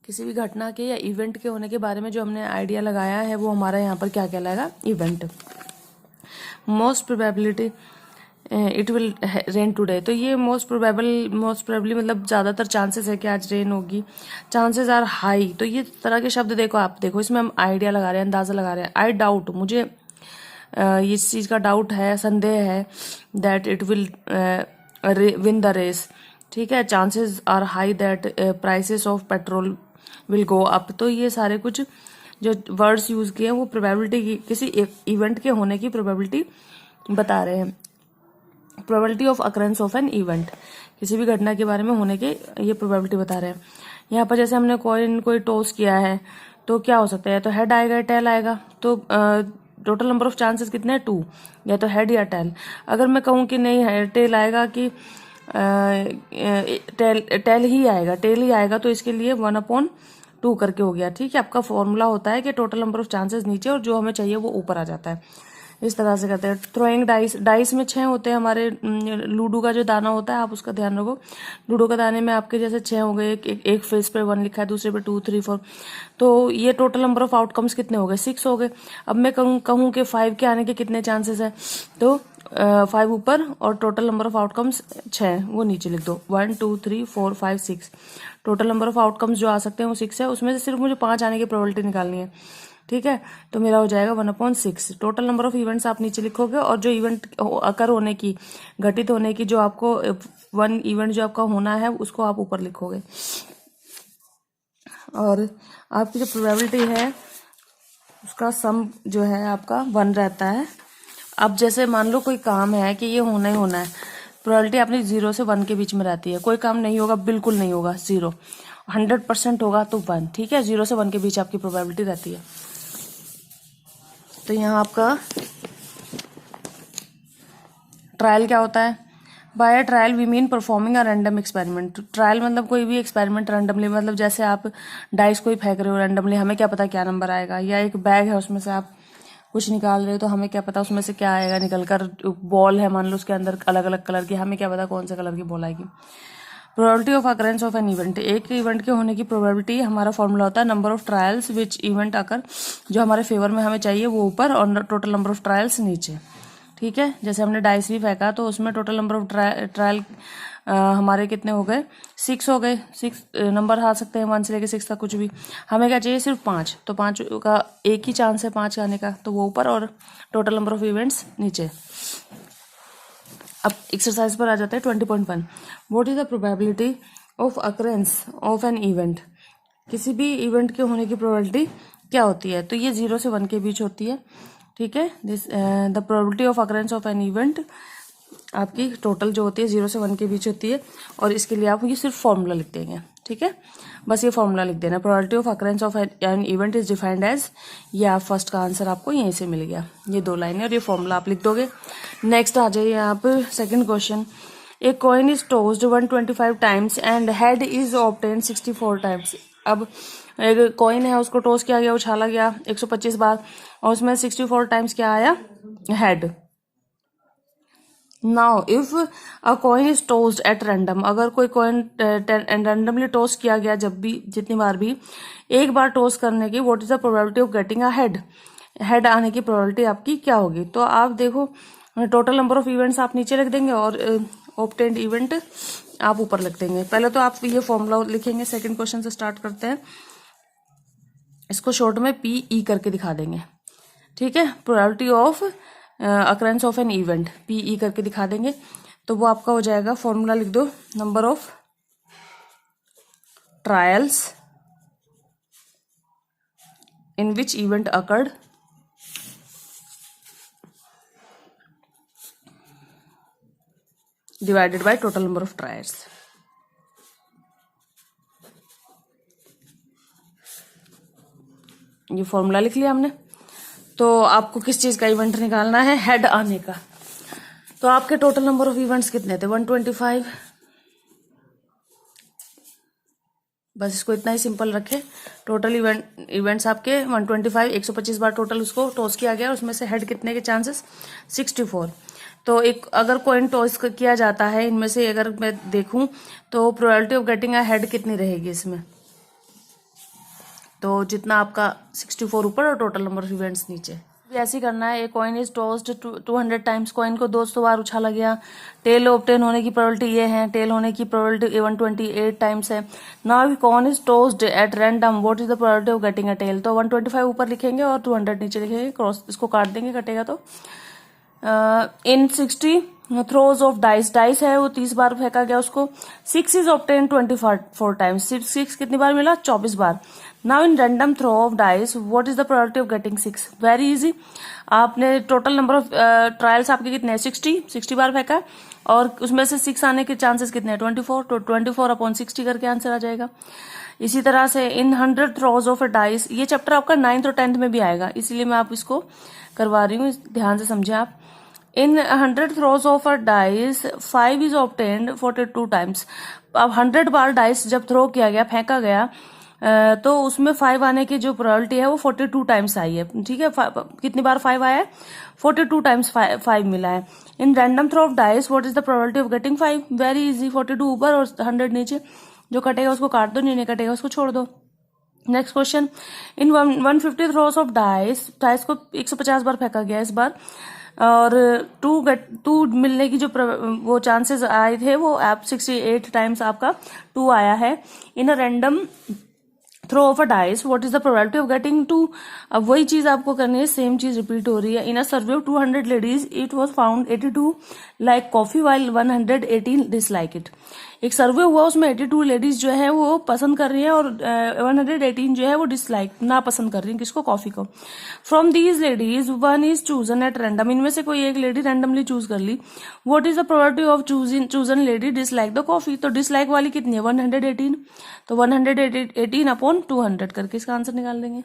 किसी भी घटना के या इवेंट के होने के बारे में जो हमने आइडिया लगाया है वो हमारा यहाँ पर क्या कहलाएगा, event. Most probability it will rain today, तो ये मोस्ट प्रोबेबली मतलब ज़्यादातर चांसेस है कि आज रेन होगी। चांसेस आर हाई, तो ये तरह के शब्द देखो, आप देखो इसमें हम आइडिया लगा रहे हैं, अंदाज़ा लगा रहे हैं। आई डाउट, मुझे इस चीज़ का डाउट है, संदेह है, that it will win the race, ठीक है। Chances are high that prices of petrol will go up, तो ये सारे कुछ जो वर्ड्स यूज किए हैं वो प्रोबेबिलिटी की, किसी एक इवेंट के होने की प्रोबेबिलिटी बता रहे हैं। Probability of occurrence of an event, किसी भी घटना के बारे में होने के ये प्रोबेबिलिटी बता रहे हैं। यहाँ पर जैसे हमने कोई टॉस किया है तो क्या हो सकता है, या तो हेड आएगा या टेल आएगा, तो टोटल नंबर ऑफ चांसेस कितने हैं, 2, या तो हेड या टेल। अगर मैं कहूँ कि नहीं है टेल आएगा कि टेल ही आएगा, तो इसके लिए 1/2 करके हो गया, ठीक है। आपका फॉर्मूला होता है कि टोटल नंबर ऑफ चांसेस नीचे और जो हमें चाहिए वो ऊपर आ जाता है। इस तरह से करते हैं। थ्रोइंग डाइस में 6 होते हैं हमारे। लूडो का जो दाना होता है आप उसका ध्यान रखो। लूडो का दाने में आपके जैसे 6 हो गए, एक फेस पे 1 लिखा है, दूसरे पे 2, 3, 4, तो ये टोटल नंबर ऑफ आउटकम्स कितने हो गए, 6 हो गए। अब मैं कहूँ कि 5 के आने के कितने चांसेस है, तो 5 ऊपर और टोटल नंबर ऑफ आउटकम्स 6, वो नीचे लिख दो। 1, 2, 3, 4, 5, 6 टोटल नंबर ऑफ आउटकम्स जो आ सकते हैं वो 6 है। उसमें से सिर्फ मुझे 5 आने की प्रोबेबिलिटी निकालनी है, ठीक है। तो मेरा हो जाएगा 1/6। टोटल नंबर ऑफ इवेंट्स आप नीचे लिखोगे और जो इवेंट अकर होने की, घटित होने की, जो आपको 1 इवेंट जो आपका होना है उसको आप ऊपर लिखोगे। और आपकी जो प्रोबेबिलिटी है उसका सम जो है आपका 1 रहता है। अब जैसे मान लो कोई काम है कि ये होना ही होना है, प्रोबेबिलिटी अपनी 0 से 1 के बीच में रहती है। कोई काम नहीं होगा, बिल्कुल नहीं होगा, 0। 100% होगा तो 1, ठीक है। 0 से 1 के बीच आपकी प्रोबेबिलिटी रहती है। तो यहाँ आपका ट्रायल क्या होता है, by trial we mean performing a random experiment. Trial मतलब कोई भी एक्सपेरिमेंट रैंडमली, मतलब जैसे आप डाइस कोई फेंक रहे हो रैंडमली, हमें क्या पता क्या नंबर आएगा, या एक बैग है उसमें से आप कुछ निकाल रहे हो तो हमें क्या पता उसमें से क्या आएगा निकल कर। बॉल है मान लो, उसके अंदर अलग अलग कलर की, हमें क्या पता कौन से कलर की बॉल आएगी। Probability of occurrence of an event, एक इवेंट के होने की प्रोबेबिलिटी, हमारा फॉर्मूला होता है number of trials which event occur, जो हमारे फेवर में हमें चाहिए वो ऊपर और टोटल नंबर ऑफ ट्रायल्स नीचे, ठीक है। जैसे हमने डाइस भी फेंका तो उसमें टोटल नंबर ऑफ ट्रायल हमारे कितने हो गए, 6 हो गए। 6 नंबर आ सकते हैं 1 से लेकर 6 तक, कुछ भी। हमें क्या चाहिए, सिर्फ 5, तो 5 का एक ही चांस है 5 आने का, तो वो ऊपर और टोटल नंबर ऑफ इवेंट्स नीचे। अब एक्सरसाइज पर आ जाते हैं 20.1। What is the probability of occurrence of an event, किसी भी इवेंट के होने की प्रोबेबिलिटी क्या होती है, तो ये 0 से 1 के बीच होती है, ठीक है। The probability of occurrence of an event आपकी टोटल जो होती है 0 से 1 के बीच होती है। और इसके लिए आप ये सिर्फ फॉर्मूला लिख देंगे, ठीक है। बस ये फॉर्मूला लिख देना, probability of occurrence of an event is defined as, ये आप फर्स्ट का आंसर आपको यहीं से मिल गया, ये 2 लाइनें और ये फॉर्मूला आप लिख दोगे। नेक्स्ट आ जाइए आप second question. A coin is tossed 125 times and head is obtain 64 times. अब एक कॉइन है, उसको टोस किया गया, उछाला गया 125 बार और उसमें 64 टाइम्स क्या आया, head. Now if a coin is tossed at random, अगर कोई कॉइन रैंडमली टोस किया गया, जब भी जितनी बार भी, एक बार टोस करने की, what is the probability of getting a head, head आने की प्रोबेबिलिटी आपकी क्या होगी। तो आप देखो टोटल नंबर ऑफ इवेंट्स आप नीचे लिख देंगे और ऑब्टेन्ड इवेंट आप ऊपर लिख देंगे। पहले तो आप ये फॉर्मूला लिखेंगे, सेकंड क्वेश्चन से स्टार्ट करते हैं। इसको शॉर्ट में PE करके दिखा देंगे, ठीक है। Probability of occurrence of an event, PE करके दिखा देंगे। तो वो आपका हो जाएगा, फॉर्मूला लिख दो, number of trials in which event occurred divided by total number of trials. ये फॉर्मूला लिख लिया हमने। तो आपको किस चीज का इवेंट निकालना है, हेड आने का। तो आपके टोटल नंबर ऑफ इवेंट्स कितने थे, 125। बस इसको इतना ही सिंपल रखें। टोटल इवेंट्स आपके 125, 125 बार टोटल उसको टॉस किया गया, उसमें से हेड कितने के चांसेस, 64। तो एक अगर कॉइन टॉस किया जाता है, इनमें से अगर मैं देखूं तो probability of getting a head कितनी रहेगी इसमें, तो जितना आपका 64 ऊपर और टोटल नंबर ऑफ इवेंट्स नीचे। भी ऐसे ही करना है। A coin is tossed 200 times, coin को 200 बार उछाला गया। टेल ऑब्टेन होने की प्रोबेबिलिटी ये है, टेल होने की प्रोबेबिलिटी 128 टाइम्स है। Now coin is tossed at random, what is the probability of getting a tail. तो 125 ऊपर लिखेंगे और 200 नीचे लिखेंगे, क्रॉस इसको काट देंगे, कटेगा तो। इन 60 थ्रोज ऑफ डाइस, डाइस है वो 30 बार फेंका गया उसको। 6 इज ऑब्टेन 24 टाइम्स, 6 कितनी बार मिला, 24 बार। Now in random throw of dice what is the probability of getting 6, very easy. आपने टोटल नंबर ऑफ ट्रायल्स आपके कितने हैं, 60 बार फेंका और उसमें से 6 आने के चांसेस कितने हैं, 24, तो 24/60 करके आंसर आ जाएगा। इसी तरह से इन 100 थ्रोज ऑफ अ डाइस, ये चैप्टर आपका 9th और 10th में भी आएगा, इसीलिए मैं आप इसको करवा रही हूँ, ध्यान से समझे आप। इन 100 throws of a dice 5 is obtained 42 times. अब 100 बार डाइस जब थ्रो किया गया, फेंका गया, तो उसमें 5 आने की जो प्रोबेबिलिटी है वो 42 टाइम्स आई है, ठीक है। कितनी बार 5 आया है, 42 टाइम्स 5 मिला है। In random throw of dice what is the probability of getting 5, very easy, 42 ऊपर और 100 नीचे, जो कटेगा उसको काट दो, नहीं कटेगा उसको छोड़ दो। Next question, in 150 throws of dice, dice को 150 बार फेंका गया इस बार, और 2 मिलने की जो वो चांसेस आए थे वो आप 68 टाइम्स आपका 2 आया है। In a random throw of a dice what is the probability of getting 2। अब वही चीज आपको करनी है, सेम चीज रिपीट हो रही है। In a survey of 200 ladies it was found 82 like coffee while 118 dislike it. एक सर्वे हुआ, उसमें 82 लेडीज जो है वो पसंद कर रही है और 118 जो है वो डिसलाइक, ना पसंद कर रही है, किसको, कॉफी को। From these ladies one is chosen at random, इनमें से कोई एक लेडी रैंडमली चूज कर ली। What is the probability of chosen lady dislike the coffee, तो डिसलाइक वाली कितनी है, 118, तो 118/200 करके इसका आंसर निकाल देंगे।